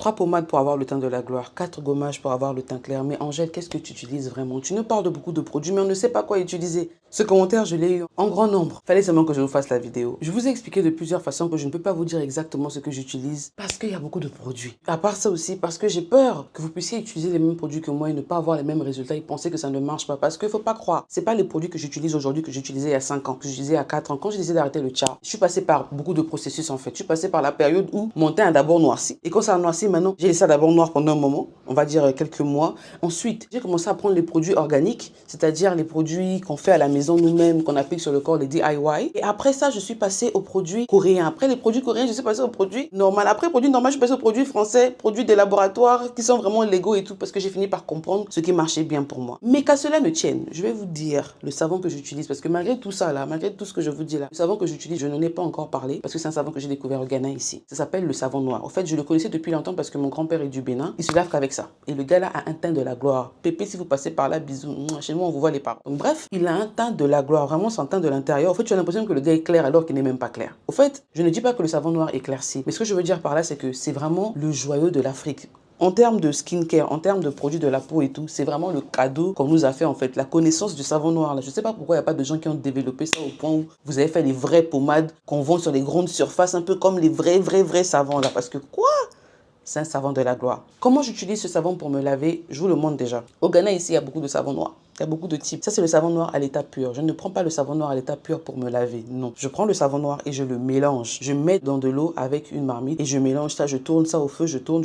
3 pommades pour avoir le teint de la gloire, 4 gommages pour avoir le teint clair. Mais Angèle, qu'est-ce que tu utilises vraiment? Tu nous parles de beaucoup de produits, mais on ne sait pas quoi utiliser. Ce commentaire, je l'ai eu en grand nombre. Fallait seulement que je vous fasse la vidéo. Je vous ai expliqué de plusieurs façons que je ne peux pas vous dire exactement ce que j'utilise parce qu'il y a beaucoup de produits. À part ça aussi, parce que j'ai peur que vous puissiez utiliser les mêmes produits que moi et ne pas avoir les mêmes résultats et penser que ça ne marche pas. Parce qu'il ne faut pas croire. C'est pas les produits que j'utilise aujourd'hui que j'utilisais il y a 5 ans, que j'utilisais il y a 4 ans. Quand j'ai décidé d'arrêter le tcha, je suis passé par beaucoup de processus en fait. Je suis passé par la période où mon teint a d'abord noirci. Et quand ça a noirci, maintenant, j'ai laissé ça d'abord noir pendant un moment, on va dire quelques mois. Ensuite, j'ai commencé à prendre les produits organiques, c'est-à-dire les produits qu'on fait à la maison nous-mêmes, qu'on applique sur le corps, les DIY. Et après ça, je suis passée aux produits coréens. Après les produits coréens, je suis passée aux produits normaux. Après les produits normaux, je suis passée aux produits français, produits des laboratoires qui sont vraiment légaux et tout, parce que j'ai fini par comprendre ce qui marchait bien pour moi. Mais qu'à cela ne tienne, je vais vous dire le savon que j'utilise, parce que malgré tout ça là, malgré tout ce que je vous dis là, le savon que j'utilise, je n'en ai pas encore parlé, parce que c'est un savon que j'ai découvert au Ghana ici. Ça s'appelle le savon noir. En fait, je le connaissais depuis longtemps parce que mon grand-père est du Bénin. Il se lave qu'avec ça. Et le gars là a un teint de la gloire. Pépé, si vous passez par là, bisous. Chez nous, on vous voit les parents. Donc bref, il a un teint de la gloire, vraiment son teint de l'intérieur. En fait, tu as l'impression que le gars est clair alors qu'il n'est même pas clair. Au fait, je ne dis pas que le savon noir éclaircit, mais ce que je veux dire par là, c'est que c'est vraiment le joyau de l'Afrique. En termes de skincare, en termes de produits de la peau et tout, c'est vraiment le cadeau qu'on nous a fait en fait, la connaissance du savon noir là. Je ne sais pas pourquoi il n'y a pas de gens qui ont développé ça au point où vous avez fait les vraies pommades qu'on vend sur les grandes surfaces, un peu comme les vrais savons là. Parce que quoi? C'est un savon de la gloire. Comment j'utilise ce savon pour me laver? Je vous le montre déjà. Au Ghana, ici, il y a beaucoup de savons noirs. Il y a beaucoup de types. Ça, c'est le savon noir à l'état pur. Je ne prends pas le savon noir à l'état pur pour me laver. Non. Je prends le savon noir et je le mélange. Je mets dans de l'eau avec une marmite et je mélange ça. Je tourne ça au feu. Je tourne.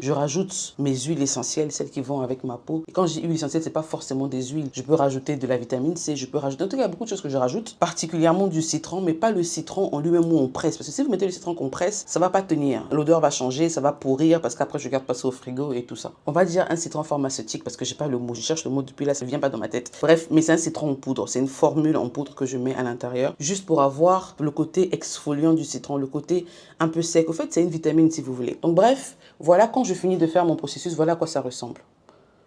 Je rajoute mes huiles essentielles, celles qui vont avec ma peau. Et quand je dis huile essentielle, c'est pas forcément des huiles. Je peux rajouter de la vitamine C. Je peux rajouter. En tout cas, il y a beaucoup de choses que je rajoute. Particulièrement du citron, mais pas le citron en lui-même où on presse. Parce que si vous mettez le citron qu'on presse, ça va pas tenir. L'odeur va changer, ça va pourrir parce qu'après, je garde passer au frigo et tout ça. On va dire un citron pharmaceutique parce que j'ai pas le mot. Je cherche le mot depuis là, ça vient pas dans ma tête. Bref, mais c'est un citron en poudre. C'est une formule en poudre que je mets à l'intérieur juste pour avoir le côté exfoliant du citron, le côté un peu sec. Au fait, c'est une vitamine si vous voulez. Donc bref, voilà quand je finis de faire mon processus, voilà à quoi ça ressemble.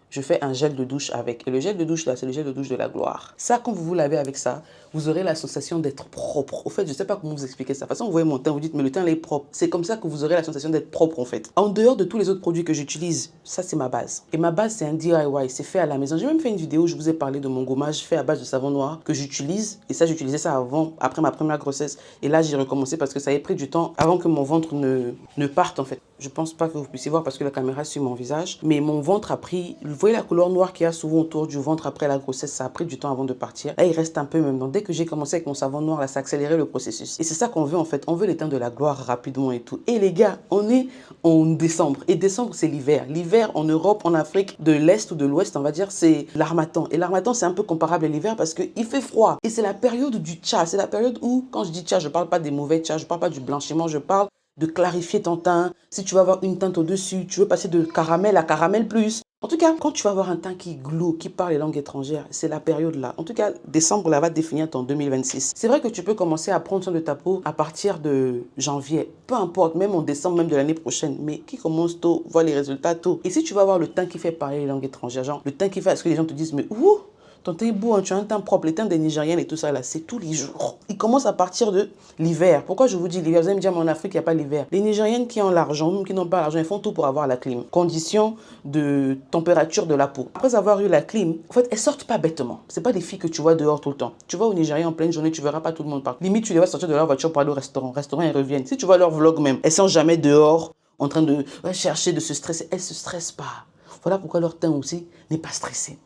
Je fais un gel de douche avec. Et le gel de douche là, c'est le gel de douche de la gloire. Ça, quand vous vous lavez avec ça, vous aurez la sensation d'être propre. Au fait, je ne sais pas comment vous expliquer ça. De toute façon, vous voyez mon teint, vous dites, mais le teint, il est propre. C'est comme ça que vous aurez la sensation d'être propre, en fait. En dehors de tous les autres produits que j'utilise, ça, c'est ma base. Et ma base, c'est un DIY. C'est fait à la maison. J'ai même fait une vidéo où je vous ai parlé de mon gommage fait à base de savon noir que j'utilise. Et ça, j'utilisais ça avant, après ma première grossesse. Et là, j'ai recommencé parce que ça avait pris du temps avant que mon ventre ne parte, en fait. Je pense pas que vous puissiez voir parce que la caméra est sur mon visage. Mais mon ventre a pris... Vous voyez la couleur noire qu'il y a souvent autour du ventre après la grossesse, ça a pris du temps avant de partir. Là, il reste un peu même. Donc, dès que j'ai commencé avec mon savon noir, là, ça a accéléré le processus. Et c'est ça qu'on veut en fait. On veut les teints de la gloire rapidement et tout. Et les gars, on est en décembre. Et décembre, c'est l'hiver. L'hiver en Europe, en Afrique de l'Est ou de l'Ouest, on va dire, c'est l'harmattan. Et l'harmattan, c'est un peu comparable à l'hiver parce qu'il fait froid. Et c'est la période du tcha. C'est la période où, quand je dis tcha, je parle pas des mauvais tcha, je parle pas du blanchiment, je parle de clarifier ton teint. Si tu vas avoir une teinte au-dessus, tu veux passer de caramel à caramel plus. En tout cas, quand tu vas avoir un teint qui glow, qui parle les langues étrangères, c'est la période là. En tout cas, décembre là va définir ton 2026. C'est vrai que tu peux commencer à prendre soin de ta peau à partir de janvier. Peu importe, même en décembre, même de l'année prochaine. Mais qui commence tôt, voit les résultats tôt. Et si tu vas avoir le teint qui fait parler les langues étrangères, genre le teint qui fait à ce que les gens te disent, mais ouh, ton teint est beau, hein, tu as un teint propre, les teints des Nigériennes et tout ça là, c'est tous les jours. Il commence à partir de l'hiver. Pourquoi je vous dis l'hiver? Vous allez me dire, mais en Afrique, il n'y a pas l'hiver. Les Nigériennes qui ont l'argent, même qui n'ont pas l'argent, elles font tout pour avoir la clim. Condition de température de la peau. Après avoir eu la clim, en fait, elles sortent pas bêtement. C'est pas des filles que tu vois dehors tout le temps. Tu vas au Nigeria en pleine journée, tu verras pas tout le monde partout. Limite, tu les vois sortir de leur voiture pour aller au restaurant. Restaurant, elles reviennent. Si tu vois leur vlog même, elles sont jamais dehors en train de chercher, de se stresser. Elles se stressent pas. Voilà pourquoi leur teint aussi n'est pas stressé.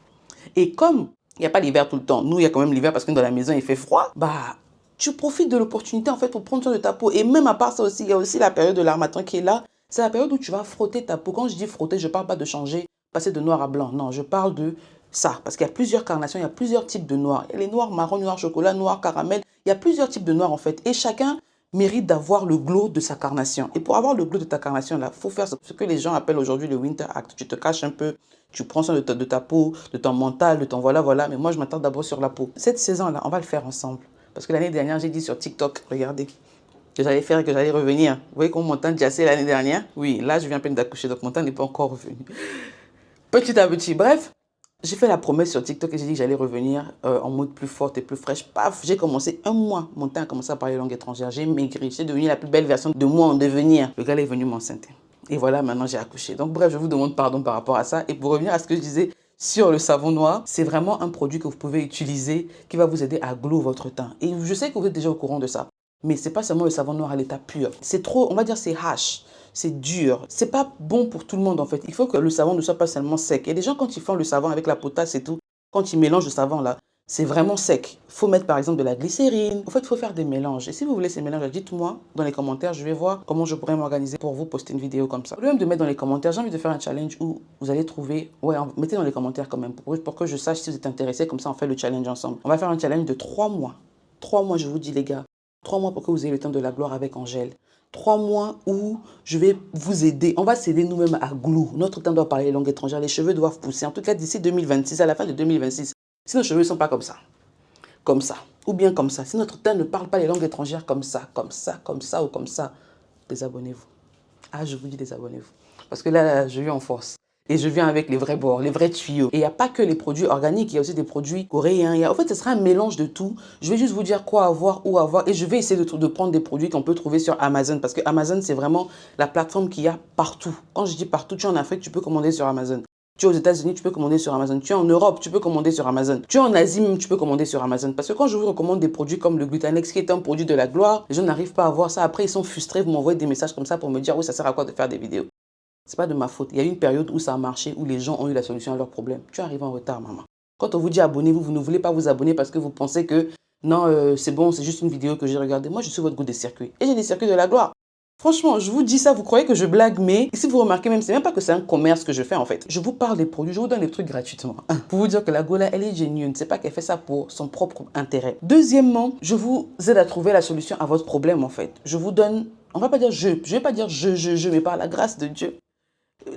Et comme il n'y a pas l'hiver tout le temps. Nous, il y a quand même l'hiver parce que dans la maison, il fait froid. Bah, tu profites de l'opportunité en fait pour prendre soin de ta peau. Et même à part ça aussi, il y a aussi la période de l'harmattan qui est là. C'est la période où tu vas frotter ta peau. Quand je dis frotter, je ne parle pas de changer, passer de noir à blanc. Non, je parle de ça. Parce qu'il y a plusieurs carnations, il y a plusieurs types de noirs. Il y a les noirs marron, noirs chocolat, noirs caramel. Il y a plusieurs types de noirs en fait. Et chacun mérite d'avoir le glow de sa carnation. Et pour avoir le glow de ta carnation, il faut faire ce que les gens appellent aujourd'hui le winter act. Tu te caches un peu, tu prends soin de ta peau, de ton mental, de ton voilà. Mais moi, je m'attends d'abord sur la peau. Cette saison-là, on va le faire ensemble. Parce que l'année dernière, j'ai dit sur TikTok, regardez, que j'allais faire et que j'allais revenir. Vous voyez comment mon teint jassé l'année dernière? Oui, là, je viens à peine d'accoucher, donc mon teint n'est pas encore revenu. Petit à petit, bref. J'ai fait la promesse sur TikTok et j'ai dit que j'allais revenir en mode plus forte et plus fraîche. Paf, j'ai commencé un mois. Mon teint a commencé à parler langue étrangère. J'ai maigri. J'ai devenu la plus belle version de moi en devenir. Le gars est venu m'enceinte. Et voilà, maintenant j'ai accouché. Donc bref, je vous demande pardon par rapport à ça. Et pour revenir à ce que je disais sur le savon noir, c'est vraiment un produit que vous pouvez utiliser qui va vous aider à glow votre teint. Et je sais que vous êtes déjà au courant de ça. Mais c'est pas seulement le savon noir à l'état pur. C'est trop, on va dire c'est hash. C'est dur. C'est pas bon pour tout le monde en fait. Il faut que le savon ne soit pas seulement sec. Et les gens quand ils font le savon avec la potasse et tout, quand ils mélangent le savon là, c'est vraiment sec. Il faut mettre par exemple de la glycérine. En fait, il faut faire des mélanges. Et si vous voulez ces mélanges, dites-moi dans les commentaires. Je vais voir comment je pourrais m'organiser pour vous poster une vidéo comme ça. Au lieu même de mettre dans les commentaires, j'ai envie de faire un challenge où vous allez trouver... Ouais, mettez dans les commentaires quand même pour que je sache si vous êtes intéressés. Comme ça, on fait le challenge ensemble. On va faire un challenge de 3 mois. 3 mois, je vous dis les gars. 3 mois pour que vous ayez le temps de la gloire avec Angèle. 3 mois où je vais vous aider. On va s'aider nous-mêmes à glue. Notre teint doit parler langue étrangère. Les cheveux doivent pousser. En tout cas, d'ici 2026, à la fin de 2026. Si nos cheveux ne sont pas comme ça, ou bien comme ça, si notre teint ne parle pas les langues étrangères comme ça ou comme ça, désabonnez-vous. Ah, je vous dis désabonnez-vous. Parce que là, je viens en force. Et je viens avec les vrais bords, les vrais tuyaux. Et il n'y a pas que les produits organiques, il y a aussi des produits coréens. En fait, ce sera un mélange de tout. Je vais juste vous dire quoi avoir, où avoir. Et je vais essayer de prendre des produits qu'on peut trouver sur Amazon. Parce que Amazon, c'est vraiment la plateforme qu'il y a partout. Quand je dis partout, tu es en Afrique, tu peux commander sur Amazon. Tu es aux États-Unis, tu peux commander sur Amazon. Tu es en Europe, tu peux commander sur Amazon. Tu es en Asie, même, tu peux commander sur Amazon. Parce que quand je vous recommande des produits comme le Glutanex, qui est un produit de la gloire, les gens n'arrivent pas à voir ça. Après, ils sont frustrés. Vous m'envoyez des messages comme ça pour me dire, oui, ça sert à quoi de faire des vidéos? C'est pas de ma faute. Il y a eu une période où ça a marché, où les gens ont eu la solution à leurs problèmes. Tu arrives en retard, maman. Quand on vous dit abonnez-vous, vous ne voulez pas vous abonner parce que vous pensez que non, c'est bon, c'est juste une vidéo que j'ai regardée. Moi, je suis votre goût des circuits. Et j'ai des circuits de la gloire. Franchement, je vous dis ça, vous croyez que je blague, mais si vous remarquez même, c'est même pas que c'est un commerce que je fais en fait. Je vous parle des produits, je vous donne des trucs gratuitement. Pour vous dire que la Gola, elle est genuine. C'est pas qu'elle fait ça pour son propre intérêt. Deuxièmement, je vous aide à trouver la solution à votre problème en fait. Je vous donne, on va pas dire je vais pas dire mais par la grâce de Dieu.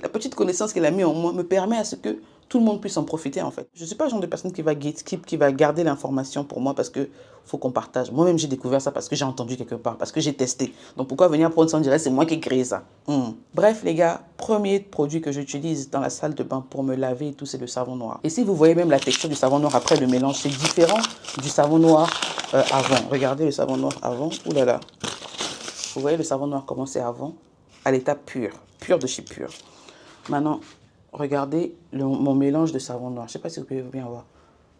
La petite connaissance qu'elle a mis en moi me permet à ce que tout le monde puisse en profiter en fait. Je ne suis pas le genre de personne qui va gatekeep, qui va garder l'information pour moi parce que faut qu'on partage. Moi-même, j'ai découvert ça parce que j'ai entendu quelque part, parce que j'ai testé. Donc pourquoi venir prendre ça en direct, c'est moi qui ai créé ça. Bref les gars, premier produit que j'utilise dans la salle de bain pour me laver et tout, c'est le savon noir. Et si vous voyez même la texture du savon noir après le mélange, c'est différent du savon noir avant. Regardez le savon noir avant, ouh là là. Vous voyez le savon noir comment c'est avant, à l'état pur, pur de chez pur. Maintenant, regardez mon mélange de savon noir. Je ne sais pas si vous pouvez bien voir.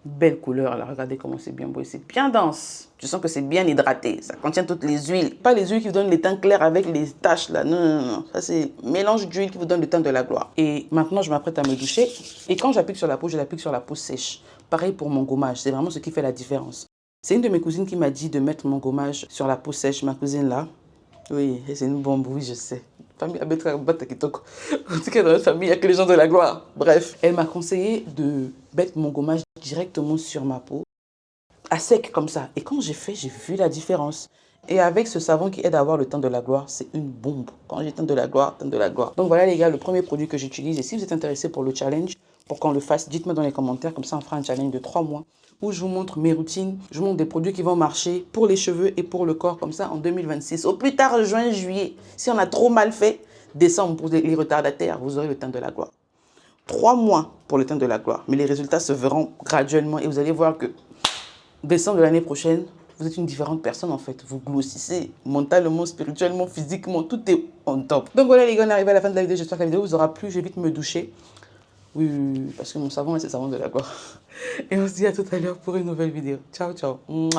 Belle couleur là, regardez comment c'est bien beau. C'est bien dense. Tu sens que c'est bien hydraté. Ça contient toutes les huiles. Pas les huiles qui vous donnent les teints clairs avec les taches là. Non, non, non. Ça c'est mélange d'huile qui vous donne le teint de la gloire. Et maintenant, je m'apprête à me doucher. Et quand j'applique sur la peau, je l'applique sur la peau sèche. Pareil pour mon gommage. C'est vraiment ce qui fait la différence. C'est une de mes cousines qui m'a dit de mettre mon gommage sur la peau sèche. Ma cousine là. Oui, c'est une bombe, oui, je sais. Famille Abetra Bata Kitoko. En tout cas, dans notre famille, il n'y a que les gens de la gloire. Bref, elle m'a conseillé de mettre mon gommage directement sur ma peau, à sec comme ça. Et quand j'ai fait, j'ai vu la différence. Et avec ce savon qui aide à avoir le teint de la gloire, c'est une bombe. Quand j'ai teint de la gloire, teint de la gloire. Donc voilà les gars, le premier produit que j'utilise. Et si vous êtes intéressés pour le challenge, pour qu'on le fasse, dites-moi dans les commentaires. Comme ça, on fera un challenge de 3 mois où je vous montre mes routines. Je vous montre des produits qui vont marcher pour les cheveux et pour le corps. Comme ça, en 2026, au plus tard, juin, juillet. Si on a trop mal fait, décembre pour les retardataires, vous aurez le teint de la gloire. 3 mois pour le teint de la gloire. Mais les résultats se verront graduellement et vous allez voir que décembre de l'année prochaine, vous êtes une différente personne en fait. Vous grossissez mentalement, spirituellement, physiquement, tout est en top. Donc voilà les gars, on est arrivé à la fin de la vidéo. J'espère que la vidéo vous aura plu. Je vais vite me doucher. Oui, parce que mon savon, c'est le savon de la gloire. Et on se dit à tout à l'heure pour une nouvelle vidéo. Ciao, ciao. Mouah.